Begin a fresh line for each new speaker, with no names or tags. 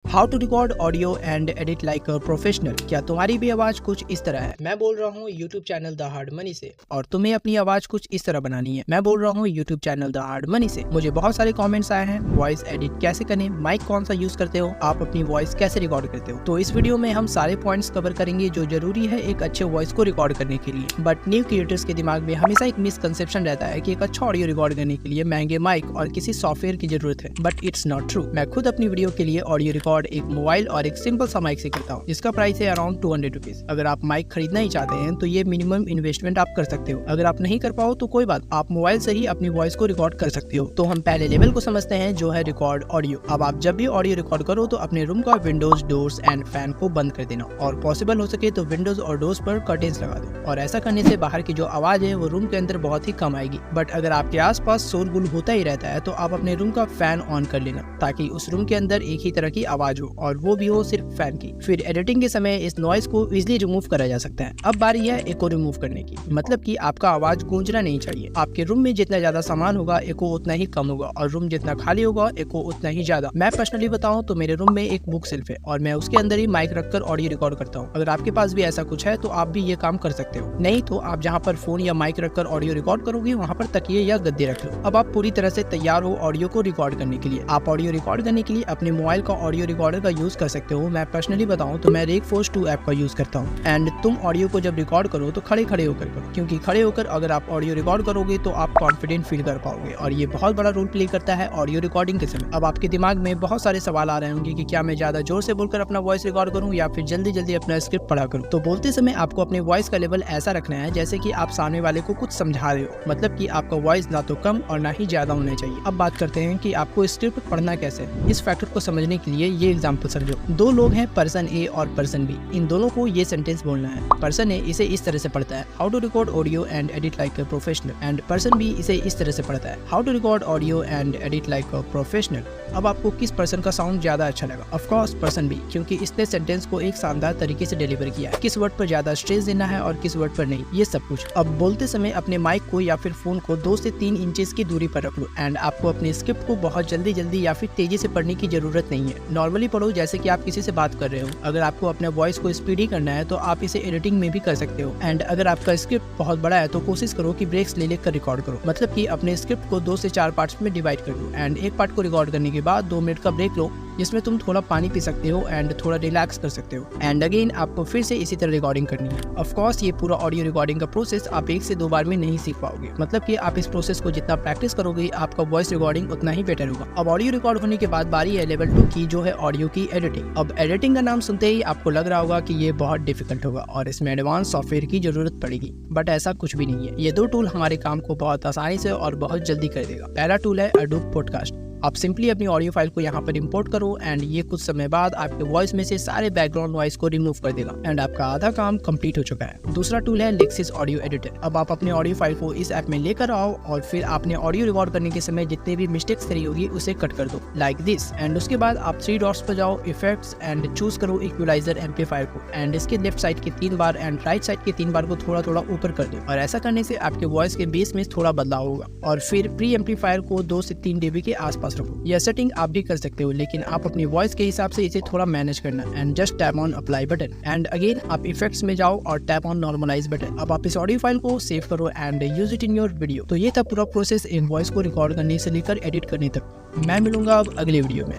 How to record audio and edit like a professional. क्या तुम्हारी भी आवाज कुछ इस तरह है? मैं बोल रहा हूँ YouTube channel the hard money से। और तुम्हें अपनी आवाज कुछ इस तरह बनानी है? मैं बोल रहा हूँ YouTube channel the hard money से। मुझे बहुत सारे कमेंट्स आए हैं, वॉइस एडिट कैसे करें, माइक कौन सा यूज करते हो, आप अपनी वॉइस कैसे रिकॉर्ड करते हो। तो इस वीडियो में हम सारे पॉइंट्स कवर करेंगे जो जरूरी है एक अच्छे वॉइस को रिकॉर्ड करने के लिए। बट न्यू क्रिएटर्स के दिमाग में हमेशा एक मिसकंसेप्शन रहता है कि एक अच्छा ऑडियो रिकॉर्ड करने के लिए महंगे माइक और किसी सॉफ्टवेयर की जरूरत है, बट इट्स नॉट ट्रू। मैं खुद अपनी वीडियो के लिए ऑडियो रिकॉर्ड एक मोबाइल और एक सिंपल सा माइक से करता हूँ, जिसका प्राइस है अराउंड 200 रुपीज। अगर आप माइक खरीदना ही चाहते हैं तो ये मिनिमम इन्वेस्टमेंट आप कर सकते हो। अगर आप नहीं कर पाओ तो कोई बात, आप मोबाइल से ही अपनी वॉइस को रिकॉर्ड कर सकते हो। तो हम पहले लेवल को समझते हैं जो है रिकॉर्ड ऑडियो। अब आप जब भी ऑडियो रिकॉर्ड करो तो अपने रूम का विंडोज, डोर्स एंड फैन को बंद कर देना, और पॉसिबल हो सके तो विंडोज और डोर्स पर कर्टेन्स लगा दो। और ऐसा करने से बाहर की जो आवाज है वो रूम के अंदर बहुत ही कम आएगी। बट अगर आपके आसपास शोरगुल होता ही रहता है तो आप अपने रूम का फैन ऑन कर लेना, ताकि उस रूम के अंदर एक ही तरह की आवाज हो, और वो भी हो सिर्फ फैन की। फिर एडिटिंग के समय इस नॉइज को इजीली रिमूव करा जा सकता है। अब बारी है एको रिमूव करने की, मतलब कि आपका आवाज गूंजना नहीं चाहिए। आपके रूम में जितना ज्यादा सामान होगा एको उतना ही कम होगा, और रूम जितना खाली होगा एको उतना ही ज्यादा। मैं पर्सनली बताऊं तो मेरे रूम में एक बुक शेल्फ है और मैं उसके अंदर ही माइक रखकर ऑडियो रिकॉर्ड करता हूँ। अगर आपके पास भी ऐसा कुछ है तो आप भी ये काम कर सकते हो। नहीं तो आप जहाँ पर फोन या माइक रखकर ऑडियो रिकॉर्ड करोगे वहाँ पर तकिए या गद्दे रख लो। अब आप पूरी तरह से तैयार हो ऑडियो को रिकॉर्ड करने के लिए। आप ऑडियो रिकॉर्ड करने के लिए अपने मोबाइल का ऑडियो रिकॉर्डर का यूज कर सकते हो। मैं पर्सनली बताऊं तो मैं रेकफोर्स 2 ऐप का यूज करता हूं। एंड तुम ऑडियो को जब रिकॉर्ड करो तो खड़े खड़े होकर करो, क्योंकि खड़े होकर अगर आप ऑडियो रिकॉर्ड करोगे तो आप कॉन्फिडेंट फील कर पाओगे, और ये बहुत बड़ा रोल प्ले करता है ऑडियो रिकॉर्डिंग के समय। अब आपके दिमाग में बहुत सारे सवाल आ रहे होंगे कि क्या मैं ज्यादा जोर से बोलकर अपना वॉइस रिकॉर्ड करूं या फिर जल्दी जल्दी अपना स्क्रिप्ट पढ़ा करूं। तो बोलते समय आपको अपने वॉइस का लेवल ऐसा रखना है जैसे कि आप सामने वाले को कुछ समझा रहे हो, मतलब कि आपका वॉइस ना तो कम और ना ही ज्यादा होना चाहिए। अब बात करते हैं कि आपको स्क्रिप्ट पढ़ना कैसे। इस फैक्टर को समझने के लिए ये एग्जाम्पल समझो। दो लोग हैं, पर्सन ए और पर्सन बी। इन दोनों को ये सेंटेंस बोलना है। पर्सन ए इसे इस तरह से पढ़ता है, how to record audio and edit like a professional. And person B इसे इस तरह से पढ़ता है, how to record audio and edit like a professional. अब आपको किस पर्सन का साउंड ज्यादा अच्छा लगा? ऑफ कोर्स पर्सन बी, क्योंकि इसने सेंटेंस को एक शानदार तरीके से डिलीवर किया है। किस वर्ड पर ज्यादा स्ट्रेस देना है और किस वर्ड पर नहीं, ये सब कुछ। अब बोलते समय अपने माइक को या फिर फोन को 2 से 3 इंचेस की दूरी पर रख लो। एंड आपको अपने स्क्रिप्ट को बहुत जल्दी जल्दी या फिर तेजी से पढ़ने की जरूरत नहीं है। नॉर्मली पढ़ो जैसे कि आप किसी से बात कर रहे हो। अगर आपको अपने वॉइस को स्पीडी करना है तो आप इसे एडिटिंग में भी कर सकते हो। एंड अगर आपका स्क्रिप्ट बहुत बड़ा है तो कोशिश करो कि ब्रेक्स ले लेकर रिकॉर्ड करो, मतलब कि अपने स्क्रिप्ट को 2 से 4 पार्ट्स में डिवाइड कर दो। एंड एक पार्ट को रिकॉर्ड करने के बाद 2 मिनट का ब्रेक लो, जिसमें तुम थोड़ा पानी पी सकते हो एंड थोड़ा रिलैक्स कर सकते हो। एंड अगेन आपको फिर से इसी तरह रिकॉर्डिंग करनी है। ऑफ कोर्स ये पूरा ऑडियो रिकॉर्डिंग का प्रोसेस आप 1 से 2 बार में नहीं सीख पाओगे, मतलब कि आप इस प्रोसेस को जितना प्रैक्टिस करोगे आपका वॉइस रिकॉर्डिंग उतना ही बेटर होगा। अब ऑडियो रिकॉर्ड होने के बाद बारी है लेवल 2 की, जो है ऑडियो की एडिटिंग। अब एडिटिंग का नाम सुनते ही आपको लग रहा होगा कि ये बहुत डिफिकल्ट होगा और इसमें एडवांस सॉफ्टवेयर की जरूरत पड़ेगी, बट ऐसा कुछ भी नहीं है। ये 2 टूल हमारे काम को बहुत आसानी से और बहुत जल्दी कर देगा। पहला टूल है एडोब पॉडकास्ट। आप सिंपली अपनी ऑडियो फाइल को यहाँ पर इंपोर्ट करो एंड ये कुछ समय बाद आपके वॉइस में से सारे बैकग्राउंड नॉइस को रिमूव कर देगा एंड आपका आधा काम कंप्लीट हो चुका है। दूसरा टूल है लेक्सिस ऑडियो एडिटर। अब आप अपने ऑडियो फाइल को इस ऐप में लेकर आओ और फिर आपने ऑडियो रिकॉर्ड करने के समय जितने भी मिस्टेक्स करी होगी उसे कट कर दो, लाइक दिस। एंड उसके बाद आप 3 डॉट्स पर जाओ, इफेक्ट्स, एंड चूज करो इक्वलाइजर एम्पलीफायर को, एंड इसके लेफ्ट साइड के 3 बार एंड राइट साइड के 3 बार को थोड़ा थोड़ा ऊपर कर दो। और ऐसा करने से आपके वॉइस के बेस में थोड़ा बदलाव होगा। और फिर प्री एम्पलीफायर को 2 से 3 dB के आसपास रखो। यह सेटिंग आप भी कर सकते हो, लेकिन आप अपनी वॉइस के हिसाब से इसे थोड़ा मैनेज करना। And just tap on apply button. And again आप इफेक्ट्स में जाओ और टैप ऑन नॉर्मलाइज बटन। अब आप इस ऑडियो फाइल को सेव करो and use it in your video. तो ये था पूरा प्रोसेस इन वॉइस को रिकॉर्ड करने से लेकर एडिट करने तक। मैं मिलूंगा अब अगले वीडियो में।